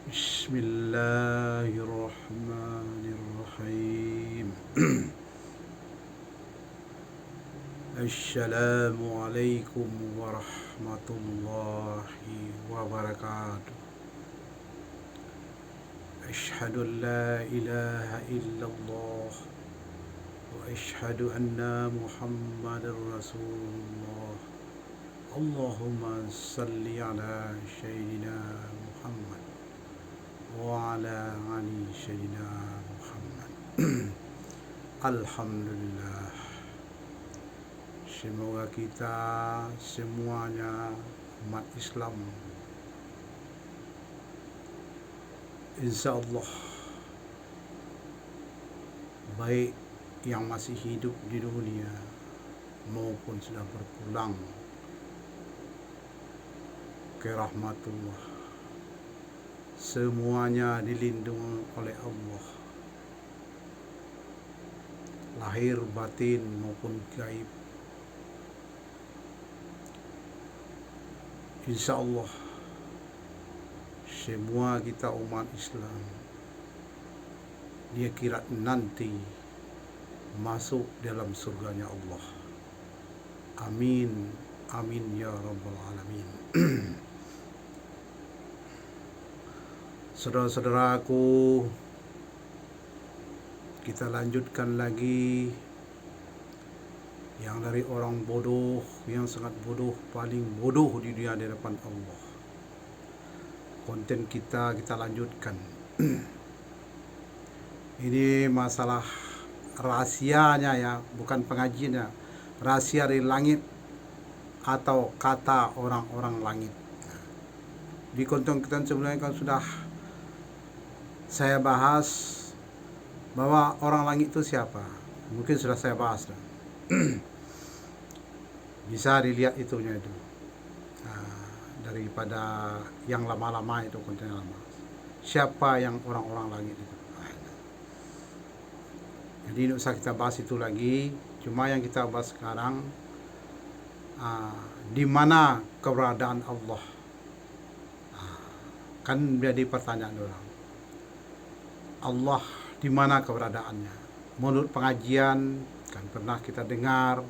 Bismillahirrahmanirrahim. Assalamualaikum warahmatullahi wabarakatuh. Ashhadu an la ilaha illallah wa ashhadu anna Muhammadar Rasulullah. Allahumma salli ala Sayyidina Muhammad wa ala ali Sayyidina Muhammad. Alhamdulillah. Semoga kita semuanya umat Islam, insya Allah, baik yang masih hidup di dunia maupun sudah berpulang ke rahmatullah, semuanya dilindungi oleh Allah, lahir batin maupun gaib. Insya Allah semua kita umat Islam di akhirat nanti masuk dalam surganya Allah. Amin, amin ya rabbal alamin. Saudara-saudaraku, kita lanjutkan lagi yang dari orang bodoh, yang sangat bodoh, paling bodoh di dunia di depan Allah. Konten kita lanjutkan. Ini masalah rahasianya ya, bukan pengajiannya. Rahasia dari langit atau kata orang-orang langit. Di konten kita sebelumnya kan sudah saya bahas bahwa orang langit itu siapa. Mungkin sudah saya bahas. Bisa dilihat itunya itu. Daripada yang lama-lama itu, konten lama. Siapa yang orang-orang langit itu? Jadi tidak usah kita bahas itu lagi. Cuma yang kita bahas sekarang, di mana keberadaan Allah? Kan jadi pertanyaan orang. Allah di mana keberadaannya? Menurut pengajian kan pernah kita dengar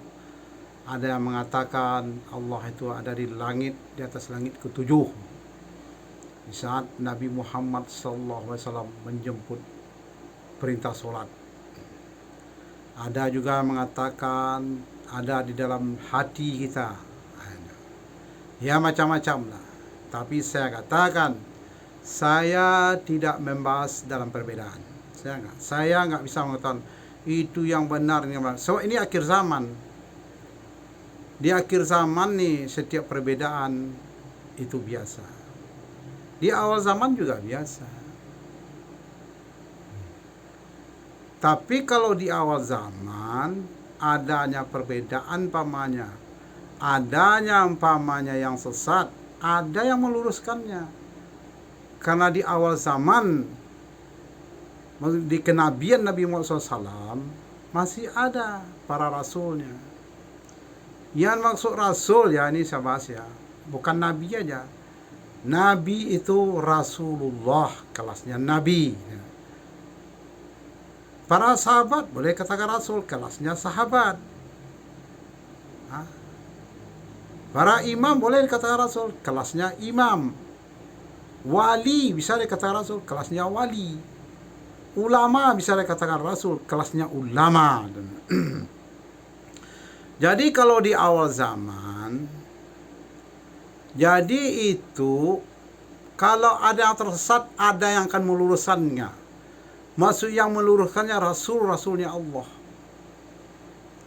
ada yang mengatakan Allah itu ada di langit, di atas langit ketujuh. Di saat Nabi Muhammad SAW menjemput perintah sholat. Ada juga mengatakan ada di dalam hati kita. Ya macam-macam lah. Tapi saya katakan, saya tidak membahas dalam perbedaan. Saya nggak bisa mengatakan itu yang benar, ini yang benar. So ini akhir zaman. Di akhir zaman nih setiap perbedaan itu biasa. Di awal zaman juga biasa. Tapi kalau di awal zaman adanya perbedaan umpamanya yang sesat, ada yang meluruskannya. Karena di awal zaman di kenabian Nabi Muhammad SAW masih ada para rasulnya. Yang maksud rasul ya, ini saya bahas ya, bukan nabi aja. Nabi itu Rasulullah, kelasnya nabi. Para sahabat boleh katakan rasul, kelasnya sahabat. Para imam boleh dikatakan rasul, kelasnya imam. Wali bisa dikatakan rasul, kelasnya wali. Ulama bisa dikatakan rasul, kelasnya ulama. Jadi kalau di awal zaman, jadi itu kalau ada yang tersesat, ada yang akan meluruskannya. Maksud yang meluruskannya rasulnya Allah.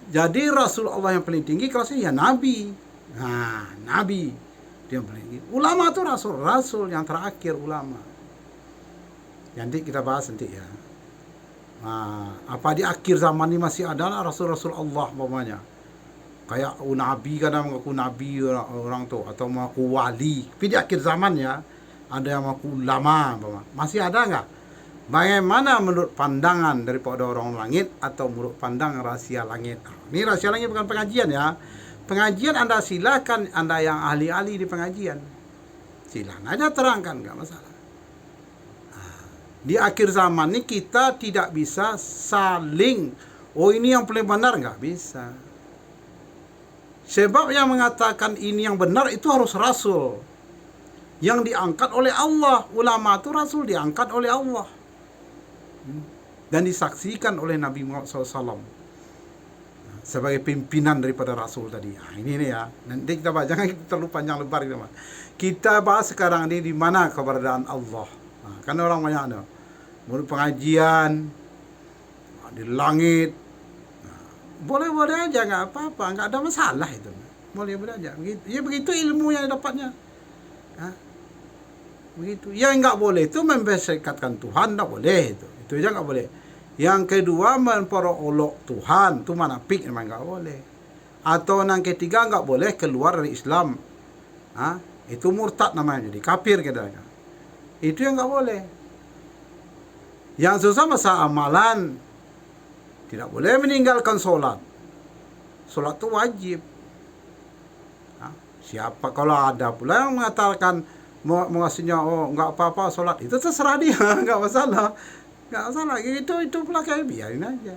Jadi rasul Allah yang paling tinggi kelasnya ya nabi. Nah, nabi dia yang paling tinggi. Ulama itu rasul yang terakhir, ulama. Nanti kita bahas nanti ya. Apa di akhir zaman ini masih ada rasul-rasul Allah umpamanya. Kayak nabi, kadang mengaku nabi orang tuh, atau mengaku wali. Tapi di akhir zaman ya ada yang mengaku ulama umpamanya. Masih ada nggak? Bagaimana menurut pandangan daripada orang langit atau menurut pandangan rahasia langit? Ini rahasia langit bukan pengajian ya. Pengajian Anda silakan, Anda yang ahli-ahli di pengajian. Silakan aja terangkan, nggak masalah. Di akhir zaman ini kita tidak bisa saling, oh ini yang paling benar, nggak bisa. Sebab yang mengatakan ini yang benar itu harus Rasul yang diangkat oleh Allah. Ulama itu Rasul diangkat oleh Allah dan disaksikan oleh Nabi Muhammad SAW sebagai pimpinan daripada Rasul tadi. Nah, ini nih ya. Nanti kita bahas, jangan kita terlalu panjang lebar gitu, Mas. Kita bahas sekarang ini di mana keberadaan Allah. Nah, kan orang banyak ada menurut pengajian di langit. Nah, boleh-boleh aja, nggak apa-apa, nggak ada masalah itu. Boleh-boleh aja. Begitu. Ya begitu ilmu yang dapatnya. Nah, begitu. Yang nggak boleh itu mempersekatkan Tuhan, nggak boleh itu. Itu aja nggak boleh. Yang kedua memperolok Tuhan, itu manafik, memang nggak boleh. Atau yang ketiga nggak boleh keluar dari Islam. Itu murtad namanya, jadi kafir kita. Itu yang nggak boleh. Yang susah masa amalan, tidak boleh meninggalkan sholat. Sholat itu wajib. Siapa kalau ada pula yang mengatakan mengasihnya, oh nggak apa-apa sholat, itu terserah dia, nggak masalah. Nggak masalah, itu pula kayak biarin aja.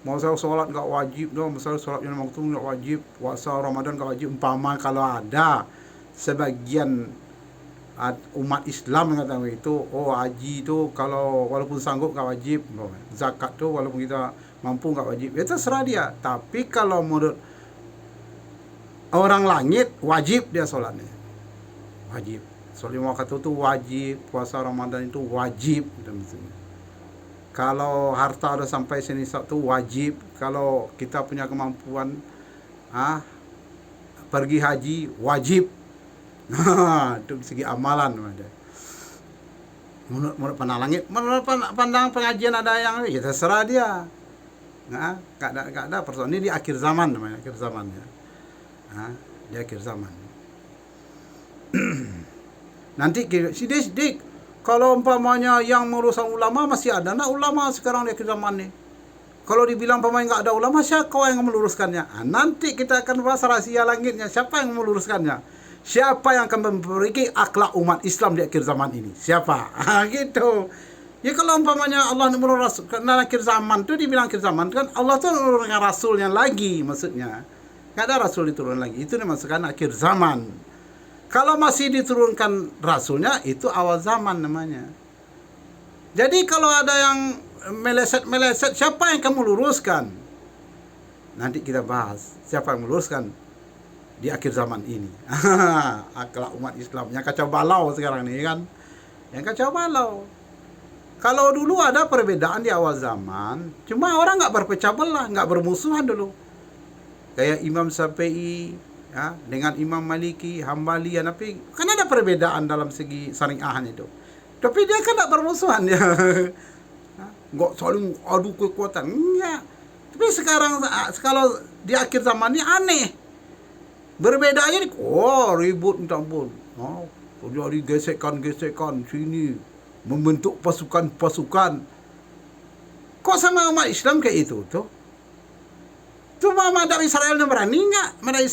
Mau sholat nggak wajib dong, misalnya sholat yang waktu nggak wajib, puasa Ramadan nggak wajib. Umpama kalau ada sebagian umat Islam mengatakan itu, oh haji itu kalau walaupun sanggup nggak wajib, zakat tuh walaupun kita mampu nggak wajib, itu terserah dia. Tapi kalau menurut orang langit wajib dia sholatnya, wajib. Sholat 5 waktu itu wajib, puasa Ramadan itu wajib. Kalau harta ada sampai senisab itu wajib. Kalau kita punya kemampuan pergi haji wajib. Itu segi amalan. Menurut pandang langit, menurut pandang pengajian ada yang ya terserah dia. Nggak ada persoalan. Ini di akhir zaman namanya, akhir zamannya. Di akhir zaman. Nanti sidik kalau umpamanya yang merusak ulama masih ada, nah ulama sekarang di akhir zaman nih. Kalau dibilang umpamanya nggak ada ulama, siapa yang meluruskannya? Nanti kita akan bahas rahasia langitnya, siapa yang meluruskannya? Siapa yang akan memperbaiki akhlak umat Islam di akhir zaman ini? Siapa? Gitu. Ya kalau umpamanya Allah meluruskan akhir zaman itu, dibilang akhir zaman kan Allah tuh menurunkan rasulnya lagi, maksudnya. Nggak ada rasul diturunkan lagi. Itu dimaksudkan akhir zaman. Kalau masih diturunkan rasulnya, itu awal zaman namanya. Jadi kalau ada yang meleset, siapa yang kamu luruskan? Nanti kita bahas siapa yang meluruskan di akhir zaman ini. Akhlak umat Islam yang kacau balau sekarang ini kan, yang kacau balau. Kalau dulu ada perbedaan di awal zaman, cuma orang nggak berpecah belah, nggak bermusuhan dulu. Kayak Imam Syafi'i dengan Imam Maliki, Hambali, Hanafi, kan ada perbedaan dalam segi syariahan itu. Tapi dia kan tidak bermusuhan ya. Nggak saling adu kekuatan. Enggak. Tapi sekarang kalau di akhir zaman ini aneh. Berbedanya nih, ribut minta ampun. Terjadi gesekan sini, membentuk pasukan. Kok sama umat Islam kayak itu tuh? Cuma madhab Israel berani nggak? Madhab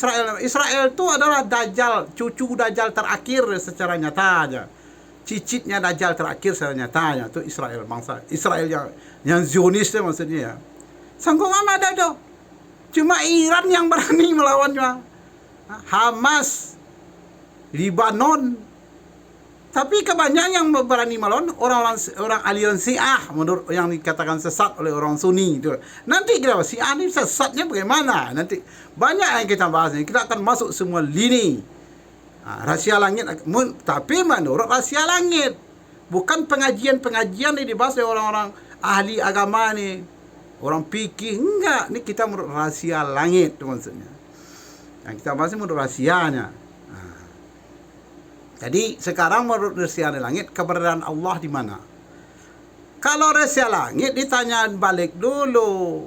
Israel itu adalah Dajjal, cucu Dajjal terakhir secara nyata aja. Cicitnya Dajjal terakhir secara nyatanya itu Israel, bangsa Israel yang Zionis maksudnya ya. Sanggup amat ada tuh. Cuma Iran yang berani melawannya. Hamas, Libanon. Tapi kebanyakan yang berani melawan orang aliran Syiah, menurut yang dikatakan sesat oleh orang Sunni itu. Nanti kita bahas Syiah ini sesatnya bagaimana. Nanti banyak yang kita bahas ini. Kita akan masuk semua lini. Rahasia langit, tapi menurut rahasia langit, bukan pengajian ini dibahas oleh orang-orang ahli agama nih, orang fikih. Enggak, ini kita menurut rahasia langit itu maksudnya. Yang kita bahas menurut rahasianya. Jadi sekarang menurut rahasia langit, keberadaan Allah di mana? Kalau rahasia langit ditanya balik dulu,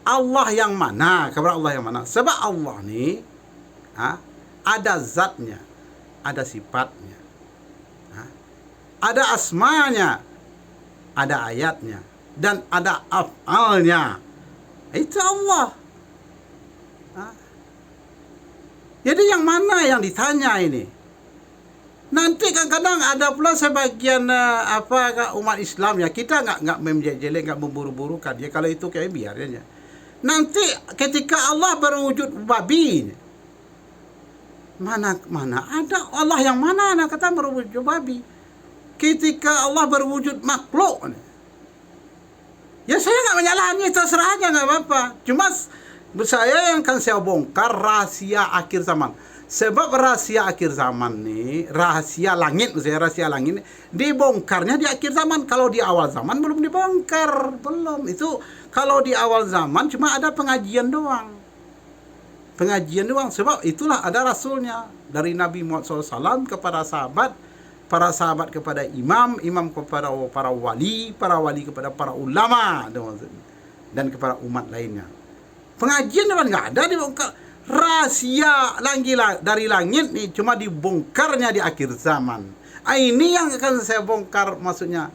Allah yang mana? Keberadaan Allah yang mana? Sebab Allah nih ada zatnya, ada sifatnya, ada asmanya, ada ayatnya, dan ada af'alnya. Itu Allah. Jadi yang mana yang ditanya ini? Nanti kadang-kadang ada pula sebagian umat Islam ya, kita nggak menjelek, nggak memburu-burukan ya, kalau itu kayak biar aja. Nanti ketika Allah berwujud babi, mana ada Allah yang mana nak kata berwujud babi? Ketika Allah berwujud makhluk, ya saya nggak menyalahkannya, terserah aja, nggak apa-apa. Cuma saya yang akan saya bongkar rahasia akhir zaman. Sebab rahasia akhir zaman nih, rahasia langit, maksudnya rahasia langit nih, dibongkarnya di akhir zaman. Kalau di awal zaman belum dibongkar, belum. Itu kalau di awal zaman cuma ada pengajian doang. Pengajian doang. Sebab itulah ada rasulnya. Dari Nabi Muhammad SAW kepada sahabat, para sahabat kepada imam, imam kepada para wali kepada para ulama, dan kepada umat lainnya. Pengajian memang nggak ada dibongkar. Rahasia dari langit nih cuma dibongkarnya di akhir zaman. Ini yang akan saya bongkar, maksudnya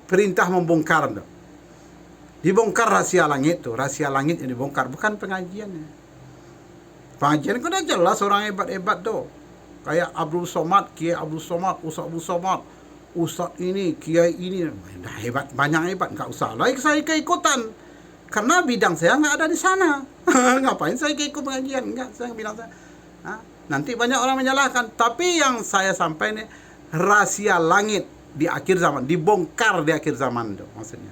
perintah membongkar tuh. Dibongkar rahasia langit tuh, rahasia langit yang dibongkar, bukan pengajiannya. Pengajian kan udah jelas orang hebat-hebat tuh. Kayak Abdul Somad, Kiai Abdul Somad, Ustaz Abdul Somad, Ustaz ini, Kiai ini, dah hebat, banyak hebat, nggak usah lagi saya keikutan. Karena bidang saya nggak ada di sana. Ngapain saya ikut pengajian? Enggak, saya bilang saya. Nanti banyak orang menyalahkan. Tapi yang saya sampaikan ini rahasia langit di akhir zaman, dibongkar di akhir zaman itu maksudnya.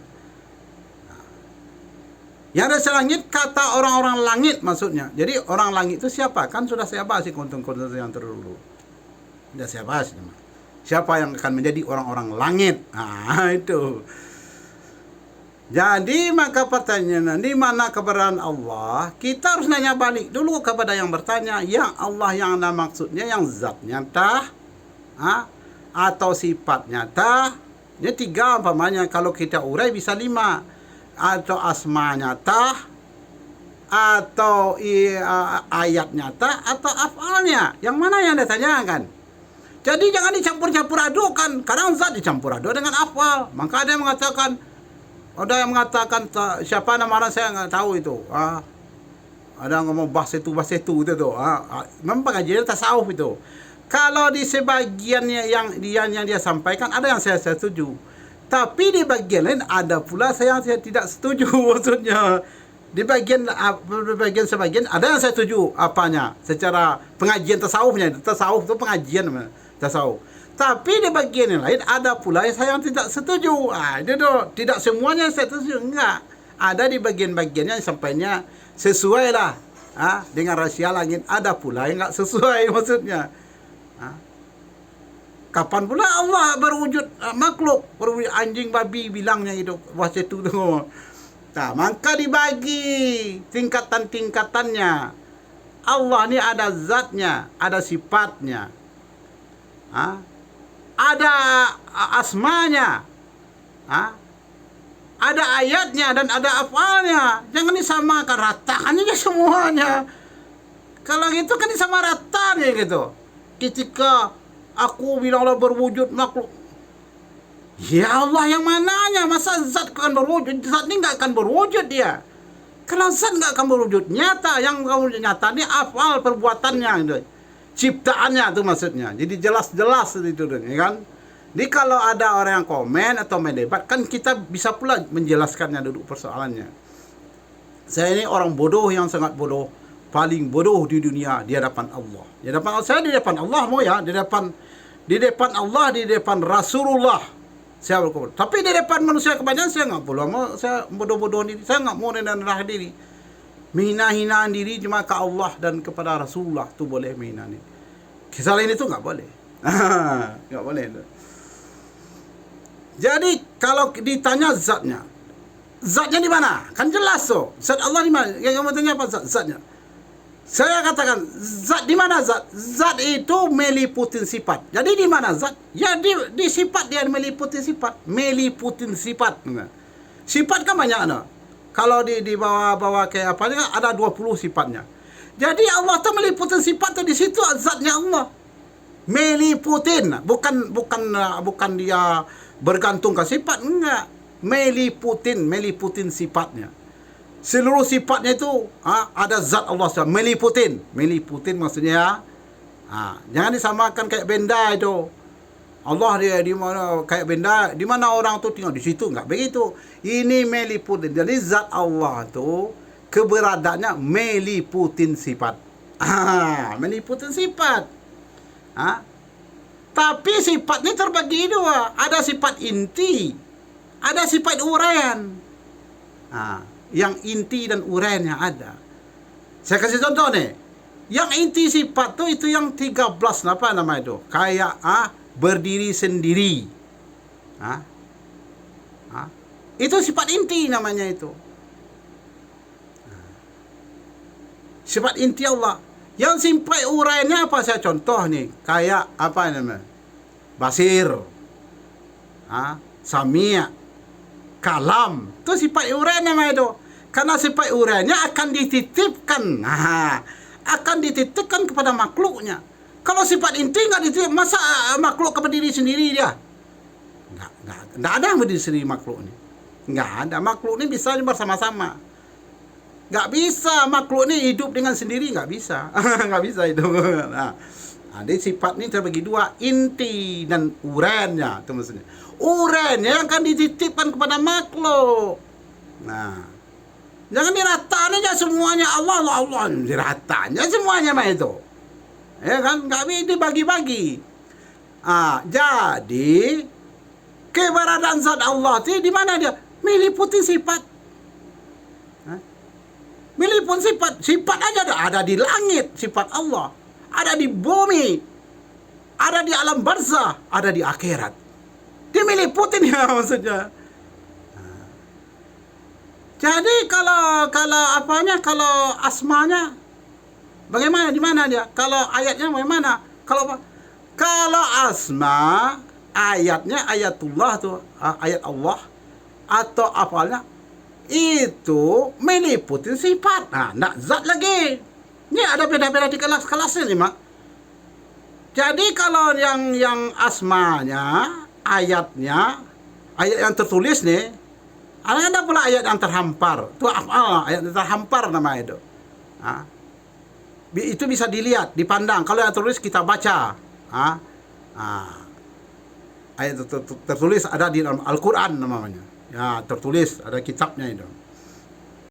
Yang rahasia langit kata orang-orang langit maksudnya. Jadi orang langit itu siapa? Kan sudah saya bahas di konten-konten yang terdahulu. Sudah saya bahas. Siapa yang akan menjadi orang-orang langit? Itu. Jadi maka pertanyaan, di mana keberadaan Allah? Kita harus nanya balik dulu kepada yang bertanya, yang Allah yang ada maksudnya, yang zatnya tah, atau sifatnya tah. Ini 3 umpamanya, kalau kita urai bisa 5. Atau asmanya tah, atau ayatnya tah, atau afalnya. Yang mana yang ditanyakan? Jadi jangan dicampur-campur adukan. Kadang zat dicampur aduk dengan afal. Maka ada yang mengatakan siapa nama orang saya nggak tahu itu. Ada yang ngomong bahas itu itu tuh. Memang pengajian tasawuf itu. Kalau di sebagiannya yang dia sampaikan ada yang saya setuju. Tapi di bagian lain ada pula saya tidak setuju maksudnya. Di bagian sebagian ada yang saya setuju apanya secara pengajian tasawufnya. Tasawuf itu pengajian tasawuf. Tapi di bagian yang lain ada pula yang saya tidak setuju. Itu tidak semuanya saya setuju, enggak. Ada di bagian-bagiannya yang sampainya sesuai lah dengan rahasia langit. Ada pula yang enggak sesuai maksudnya. Kapan pula Allah berwujud makhluk, berwujud anjing babi bilangnya itu bahasa itu tuh. Maka dibagi tingkatan-tingkatannya. Allah ini ada zatnya, ada sifatnya. Ada asmanya, ada ayatnya dan ada afalnya. Jangan disamakan, ratakan aja semuanya. Kalau gitu kan disamaratakan ya gitu. Ketika aku bilang Allah berwujud makhluk, ya Allah yang mananya? Masa zat akan berwujud? Zat ini nggak akan berwujud dia. Kalau zat nggak akan berwujud nyata, yang berwujud nyata ini afal perbuatannya gitu. Ciptaannya itu maksudnya. Jadi jelas-jelas itu ya kan. Jadi kalau ada orang yang komen atau mendebat kan kita bisa pula menjelaskannya duduk persoalannya. Saya ini orang bodoh yang sangat bodoh, paling bodoh di dunia di hadapan Allah. Di hadapan saya, di depan Allah mau ya, di depan Allah, di depan Rasulullah. Saya berkata, tapi di depan manusia kebanyakan saya nggak boleh mau, saya bodoh-bodoh diri, saya nggak mau rendah diri. Menghina-hinaan diri cuma ke Allah dan kepada Rasulullah tu boleh menghina ini. Kisah lain itu nggak boleh. Nggak boleh itu. Jadi kalau ditanya zatnya di mana? Kan jelas tuh. Zat Allah di mana? Yang kamu tanya apa zatnya? Saya katakan zat di mana zat? Zat itu meliputi sifat. Jadi di mana zat? Ya di sifat dia meliputi sifat. Meliputi sifat. Sifat kan banyak no. Kalau di bawah kayak apa ada 20 sifatnya. Jadi Allah tuh meliputin sifat tuh di situ zatnya Allah. Meliputin, bukan dia bergantung ke sifat, enggak. Meliputin sifatnya. Seluruh sifatnya itu ada zat Allah SWT. Meliputin maksudnya jangan disamakan kayak benda itu. Allah dia di mana kayak benda, di mana orang tu tinggal di situ, enggak begitu. Ini meliputi. Jadi zat Allah tu keberadaannya meliputi sifat. Meliputi sifat. Tapi sifat ini terbagi dua. Ada sifat inti, ada sifat uraian. Yang inti dan uraiannya ada. Saya kasih contoh nih. Yang inti sifat tuh itu yang 13 apa nama itu? Kayak berdiri sendiri. Itu sifat inti namanya itu. Sifat inti Allah. Yang sifat uraiannya apa? Saya contoh nih, kayak apa namanya? Basir, Sami', Kalam. Itu sifat uraian namanya itu. Karena sifat uraiannya akan dititipkan. Akan dititipkan kepada makhluknya. Kalau sifat inti nggak dititip, masa makhluk berdiri sendiri dia? Nggak ada yang berdiri sendiri makhluk ini. Nggak ada. Makhluk ini bisa bersama-sama. Nggak bisa makhluk ini hidup dengan sendiri, nggak bisa. Nggak bisa itu. Jadi sifat ini terbagi dua, inti dan uraiannya. Itu maksudnya. Uraiannya yang akan dititipkan kepada makhluk. Jangan diratakan aja semuanya Allah, diratanya semuanya mah itu. Ya kan, nggak bisa dibagi-bagi. Jadi keberadaan zat Allah itu di mana dia? Meliputi sifat. Meliputi sifat. Sifat aja ada di langit, sifat Allah. Ada di bumi. Ada di alam barzah, ada di akhirat. Dia meliputi dia maksudnya. Jadi kalau kalau asmanya bagaimana, di mana dia? Kalau ayatnya bagaimana? Kalau asma ayatnya ayatullah tuh, ayat Allah atau apalnya itu meliputi sifat. Enggak zat lagi. Ini ada beda-beda di kelas-kelasnya nih, Mak. Jadi kalau yang asmanya, ayatnya, ayat yang tertulis nih, ada pula ayat yang terhampar. Itu ayat yang terhampar namanya itu. Itu bisa dilihat, dipandang. Kalau yang tertulis kita baca. Ayat tertulis ada di dalam Al-Quran namanya. Ya, tertulis ada kitabnya itu.